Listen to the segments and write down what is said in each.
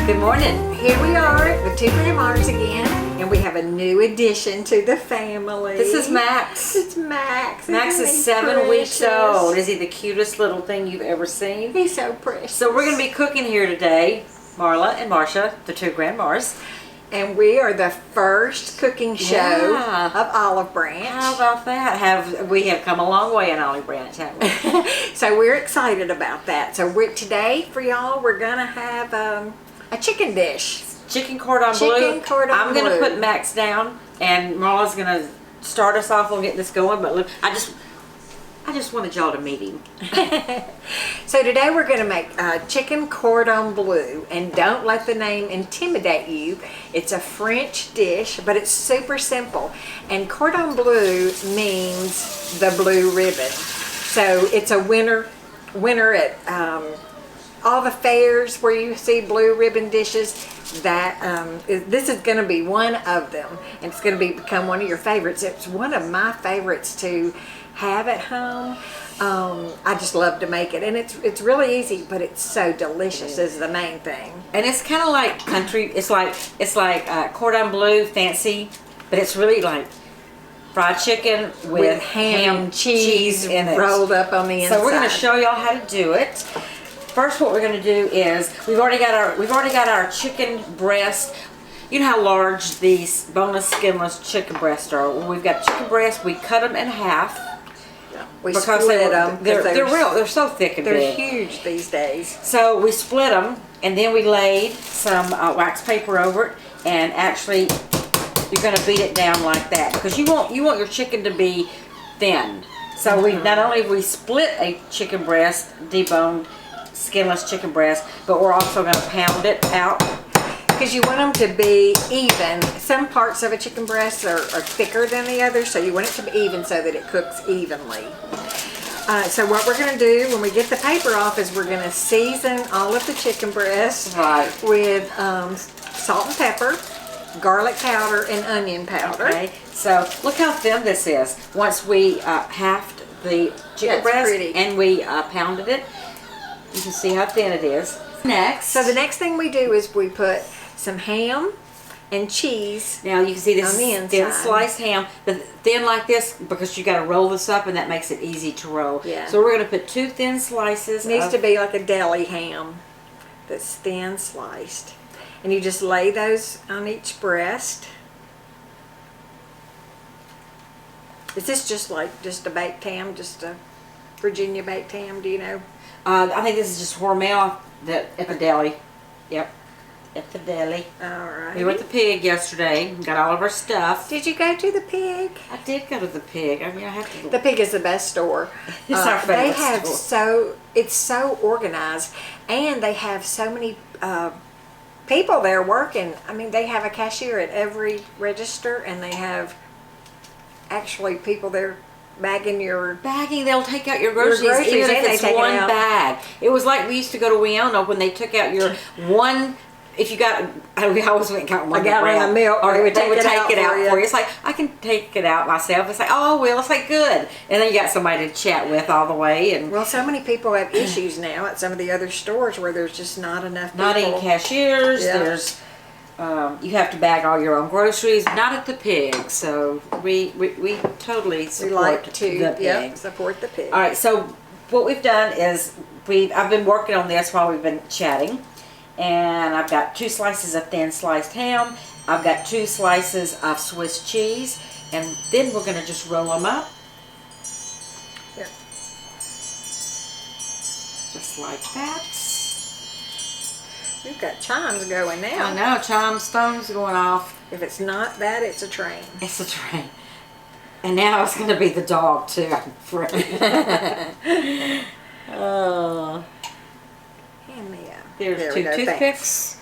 Good morning. Here we are with two grandmas again, and we have a new addition to the family. This is Max. It's Max. Max is 7 weeks old. Is he the cutest little thing you've ever seen? He's so precious. So we're going to be cooking here today, Marla and Marcia, the two grandmas. And we are the first cooking show of Olive Branch. How about that? We have come a long way in Olive Branch, haven't we? So we're excited about that. So today for y'all, we're going to have a chicken dish. Chicken cordon bleu. I'm going to bleu. put Max down, and Marla's going to start us off on getting this going. But look, I just wanted y'all to meet him. So today we're going to make chicken cordon bleu, and don't let the name intimidate you. It's a French dish, but it's super simple. And cordon bleu means the blue ribbon. So it's a winner at all the fairs where you see blue ribbon dishes. This is going to be one of them, and it's going to become one of your favorites. It's one of my favorites to have at home. I just love to make it, and it's really easy, but it's so delicious is the main thing. And it's kind of like country. It's like cordon bleu fancy, but it's really like fried chicken with ham cheese in it, rolled up on the inside. So we're going to show y'all how to do it. First, what we're going to do is we've already got our chicken breast. You know how large these boneless, skinless chicken breasts are. Well, we've got chicken breasts. We cut them in half. We split them. They're so thick and big. They're huge these days. So we split them, and then we laid some wax paper over it, and actually you're going to beat it down like that because you want your chicken to be thin. So we not only have we split a chicken breast, deboned, skinless chicken breast, but we're also going to pound it out. Because you want them to be even. Some parts of a chicken breast are thicker than the others, so you want it to be even so that it cooks evenly. So what we're going to do when we get the paper off is we're going to season all of the chicken breasts with salt and pepper, garlic powder, and onion powder. Okay, so look how thin this is. Once we halved the chicken breast and we pounded it, you can see how thin it is. So the next thing we do is we put some ham and cheese. Now you can see this on the inside. Thin sliced ham, but thin like this because you got to roll this up, and that makes it easy to roll. Yeah. So we're going to put 2 thin slices. It needs to be like a deli ham that's thin sliced, and you just lay those on each breast. Is this just a baked ham, just a Virginia baked ham? Do you know? I think this is just Hormel at the deli. Yep. At the deli. Alright. We went to the Pig yesterday and got all of our stuff. Did you go to the Pig? I did go to the Pig. I mean, I have to. The Pig is the best store. It's our favorite store. It's so organized, and they have so many people there working. I mean, they have a cashier at every register, and they have actually people there bagging. They'll take out your groceries even if it's one bag. It was like we used to go to Wiona when they took out your one. If you got, we always went and got one gallon of milk, or they would take it out for you. It's like, I can take it out myself. It's like, oh, well, it's like good. And then you got somebody to chat with all the way. And well, so many people have issues now at some of the other stores where there's just not enough people. Not even cashiers. Yeah. There's, you have to bag all your own groceries. Not at the Pig. So we totally support the Pig. Yeah, support the Pig. All right. So what we've done is I've been working on this while we've been chatting. And I've got 2 slices of thin sliced ham. I've got 2 slices of Swiss cheese. And then we're going to just roll them up. Here. Just like that. We've got chimes going now. I know, chimes, phones going off. If it's not that, it's a train. It's a train. And now it's going to be the dog too, I'm afraid. Oh. Hand me There's 2 toothpicks.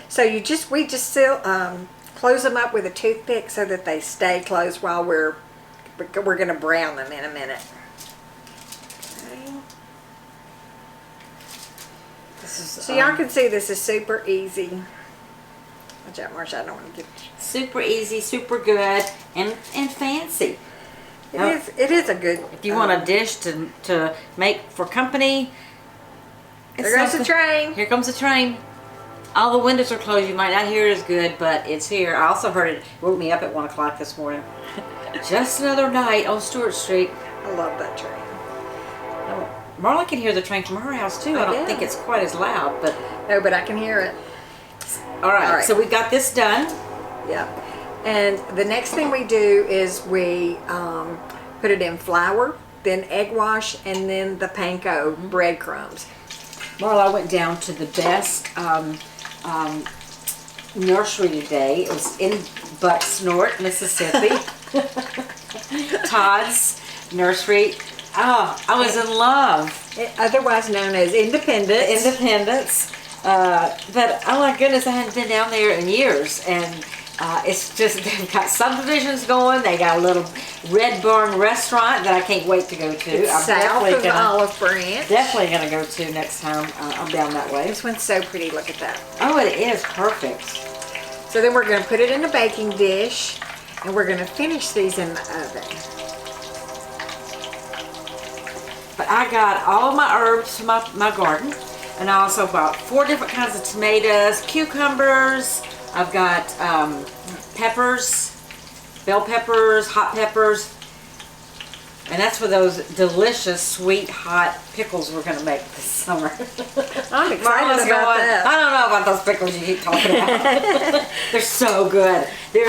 So we just still close them up with a toothpick so that they stay closed while we're going to brown them in a minute. Okay. So y'all can see this is super easy. Watch out, Marsha, I don't want to get super easy, super good, and fancy. It is a good. If you want a dish to make for company. There goes the train. Here comes the train. All the windows are closed. You might not hear it as good, but it's here. I also heard it woke me up at 1 o'clock this morning. Just another night on Stewart Street. I love that train. Marla can hear the train from her house too. I don't think it's quite as loud, but no, but I can hear it. All right. So we got this done. Yeah. And the next thing we do is we put it in flour, then egg wash, and then the panko breadcrumbs. Marla went down to the best nursery today. It was in Bucksnort, Mississippi. Todd's nursery. Oh, I was in love. Otherwise known as Independence. Independence. But oh my goodness, I hadn't been down there in years, and it's just they've got subdivisions going. They got a little Red Barn restaurant that I can't wait to go to. It's I'm south of Olive Branch. Definitely gonna go to next time I'm down that way. This one's so pretty. Look at that. Oh, it is perfect. So then we're going to put it in a baking dish, and we're going to finish these in the oven. But I got all of my herbs from my garden, and I also bought 4 different kinds of tomatoes, cucumbers. I've got peppers, bell peppers, hot peppers, and that's for those delicious, sweet, hot pickles we're going to make this summer. I'm excited about that. I don't know about those pickles you keep talking about. They're so good. They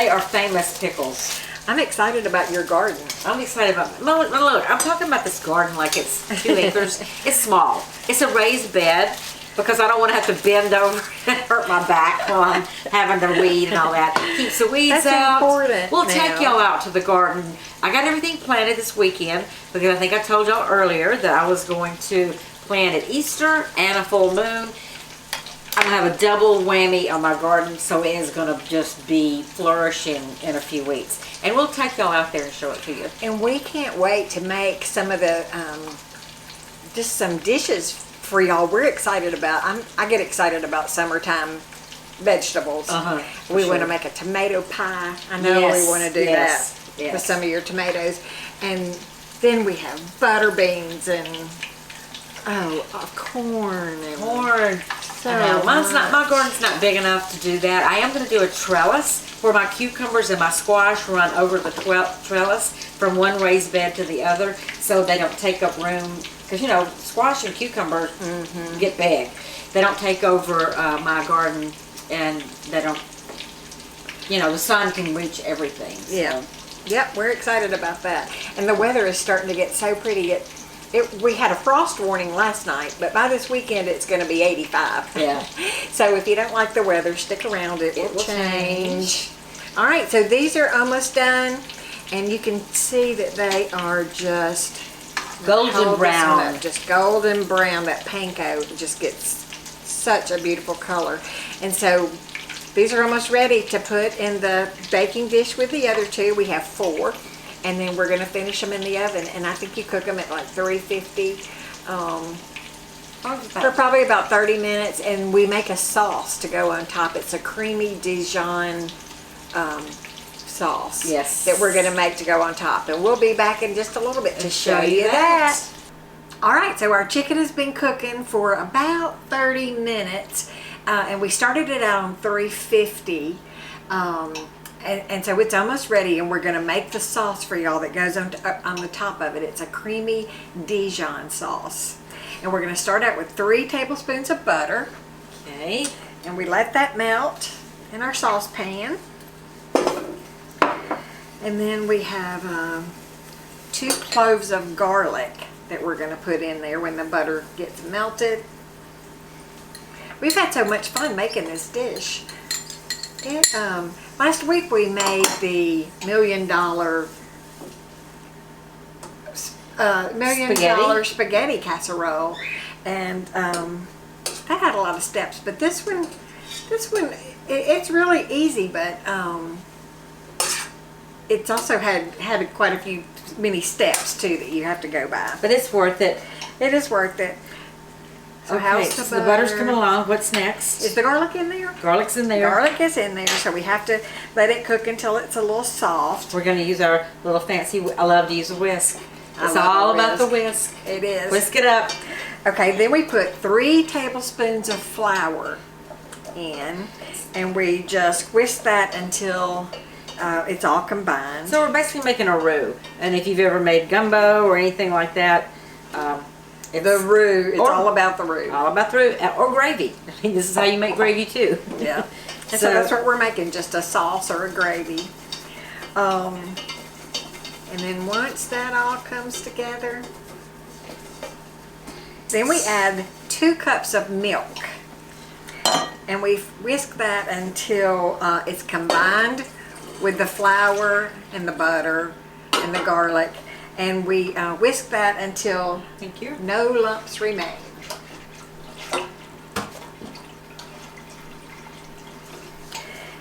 are famous pickles. I'm excited about your garden. I'm excited about look, I'm talking about this garden like it's 2 acres. It's small. It's a raised bed because I don't want to have to bend over and hurt my back while I'm having to weed and all that. Keeps the weeds out. Important. We'll take y'all out to the garden. I got everything planted this weekend because I think I told y'all earlier that I was going to plant at Easter and a full moon. I'm going to have a double whammy on my garden, so it is going to just be flourishing in a few weeks. And we'll take y'all out there and show it to you. And we can't wait to make some of the, just some dishes for y'all. We're excited about, I get excited about summertime vegetables. We want to make a tomato pie. I know we want to do that with some of your tomatoes. And then we have butter beans and, corn. Corn. My garden's not big enough to do that. I am going to do a trellis where my cucumbers and my squash run over the trellis from one raised bed to the other so they don't take up room. Because, you know, squash and cucumber get big. They don't take over my garden, and they don't, you know, the sun can reach everything. So. Yeah. Yep, we're excited about that. And the weather is starting to get so pretty. We had a frost warning last night, but by this weekend it's going to be 85. Yeah. So if you don't like the weather, stick around. It will change. All right, so these are almost done, and you can see that they are just golden brown. Just golden brown. That panko just gets such a beautiful color. And so these are almost ready to put in the baking dish with the other 2. We have 4. And then we're going to finish them in the oven. And I think you cook them at like 350 for probably about 30 minutes. And we make a sauce to go on top. It's a creamy Dijon sauce that we're going to make to go on top. And we'll be back in just a little bit to show you that. All right, so our chicken has been cooking for about 30 minutes. And we started it out on 350. And so it's almost ready, and we're going to make the sauce for y'all that goes on the top of it. It's a creamy Dijon sauce. And we're going to start out with 3 tablespoons of butter. Okay. And we let that melt in our saucepan. And then we have 2 cloves of garlic that we're going to put in there when the butter gets melted. We've had so much fun making this dish. Last week we made the $1 million spaghetti casserole, and that had a lot of steps. But this one, it's really easy, but it's also had quite a few many steps too that you have to go by. But it's worth it. It is worth it. So okay, how's the butter's coming along. What's next? Is the garlic in there? Garlic's in there. Garlic is in there, so we have to let it cook until it's a little soft. We're going to use our little fancy, I love to use a whisk. It's all about the whisk. It is. Whisk it up. Okay, then we put 3 tablespoons of flour in, and we just whisk that until it's all combined. So we're basically making a roux. And if you've ever made gumbo or anything like that, it's The roux, it's all about the roux. all about the roux or gravy. I mean, this is how you make gravy too. Yeah. And so that's what we're making, just a sauce or a gravy. And then once that all comes together, then we add 2 cups of milk. And we whisk that until it's combined with the flour and the butter and the garlic. And we whisk that until Thank you. no lumps remain.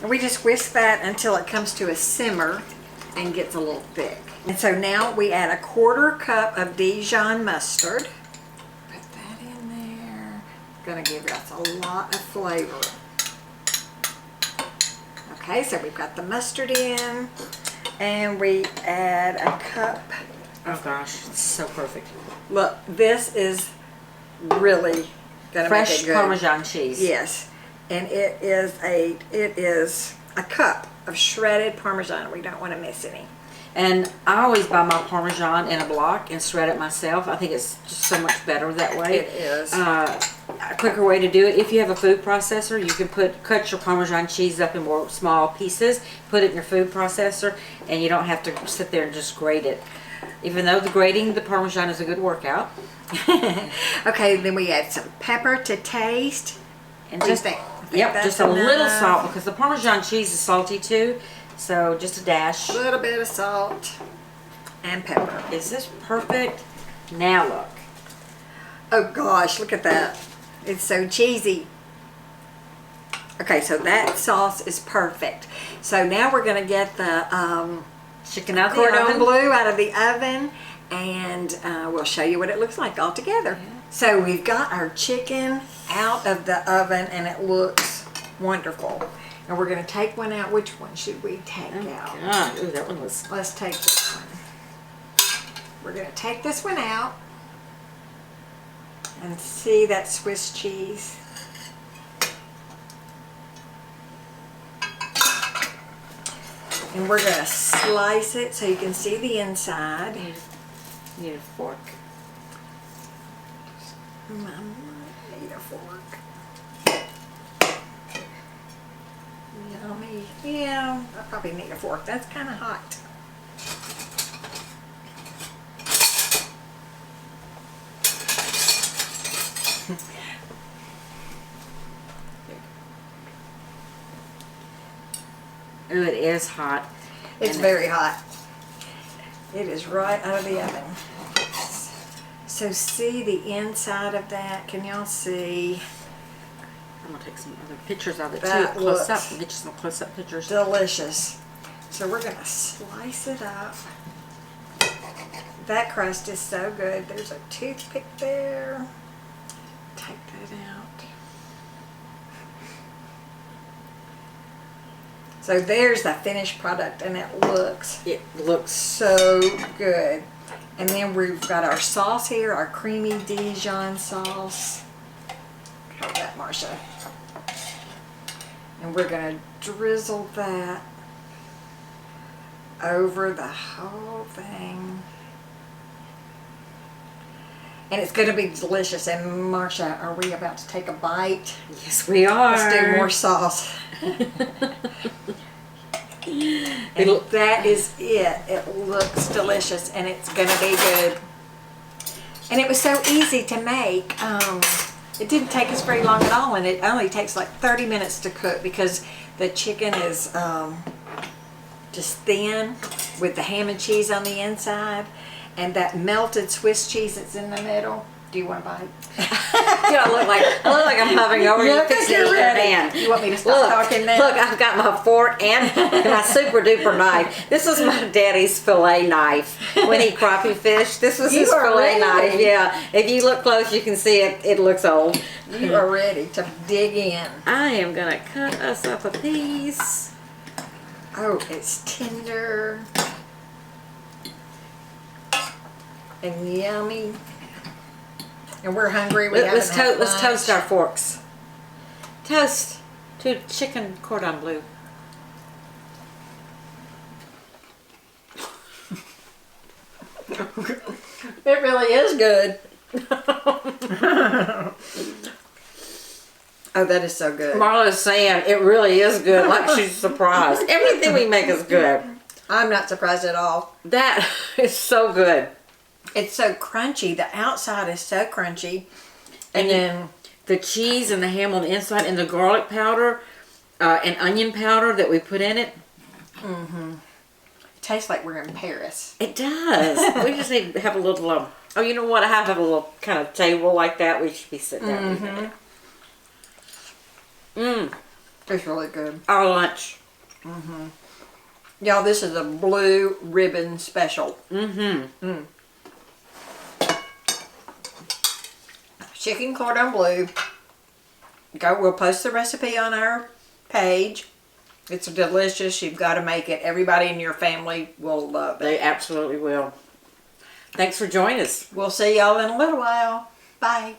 And we just whisk that until it comes to a simmer and gets a little thick. And so now we add a 1/4 cup of Dijon mustard. Put that in there. Gonna give us a lot of flavor. Okay, so we've got the mustard in, and we add a cup. Oh gosh, it's so perfect. Look, this is really gonna Fresh make it good. Parmesan cheese. Yes, and it is a cup of shredded Parmesan. We don't want to miss any. And I always buy my Parmesan in a block and shred it myself. I think it's just so much better that way. It is. A quicker way to do it, if you have a food processor, you can cut your Parmesan cheese up in more small pieces, put it in your food processor, and you don't have to sit there and just grate it. Even though grating the Parmesan is a good workout. Okay, then we add some pepper to taste. And just, just a little salt, because the Parmesan cheese is salty too. So just a dash. A little bit of salt and pepper. Is this perfect? Now look. Oh gosh, look at that. It's so cheesy. Okay, so that sauce is perfect. So now we're going to get the Chicken out of the Cordon oven. Bleu out of the oven, and we'll show you what it looks like all together. Yeah. So we've got our chicken out of the oven, and it looks wonderful. And we're going to take one out. Which one should we take out? God, ooh, that one was... Let's take this one. We're going to take this one out and see that Swiss cheese. And we're going to slice it so you can see the inside. You need a fork. I need a fork. Yummy. Yeah, I probably need a fork. That's kind of hot. Ooh, it is hot. It's very hot. It is right out of the oven. So see the inside of that? Can y'all see? I'm gonna take some other pictures of it That too. Close up. looks Get you some close-up pictures. Delicious. So we're gonna slice it up. That crust is so good. There's a toothpick there. Take that out. So there's the finished product, and it looks so good. And then we've got our sauce here, our creamy Dijon sauce. Hold that, Marcia. And we're going to drizzle that over the whole thing. And it's going to be delicious. And Marcia, are we about to take a bite? Yes, we are. Let's do more sauce. And that is it. It looks delicious, and it's going to be good. And it was so easy to make. It didn't take us very long at all, and it only takes like 30 minutes to cook because the chicken is just thin with the ham and cheese on the inside, and that melted Swiss cheese that's in the middle. Do you want a bite? I look like I'm hovering over you. Fixing to eat your hand. You want me to stop talking now? Look, I've got my fork and my super duper knife. This was my daddy's fillet knife when he crappie fished. This was his fillet knife. Yeah. If you look close, you can see it. It looks old. You are ready to dig in. I am gonna cut us up a piece. Oh, it's tender and yummy. And we're hungry. Let's Let's toast our forks. Toast to chicken cordon bleu. It really is good. Oh, that is so good. Marla's saying it really is good, like she's surprised. Everything we make is good. I'm not surprised at all. That is so good. It's so crunchy. The outside is so crunchy. And then the cheese and the ham on the inside and the garlic powder and onion powder that we put in it. Mm-hmm. It tastes like we're in Paris. It does. We just need to have a little, oh, you know what? I have a little kind of table like that. We should be sitting down. Mm-hmm. It's really good. Our lunch. Mm-hmm. Y'all, this is a blue ribbon special. Mm-hmm. Mm. Chicken cordon bleu. We'll post the recipe on our page. It's delicious. You've got to make it. Everybody in your family will love it. They absolutely will. Thanks for joining us. We'll see y'all in a little while. Bye.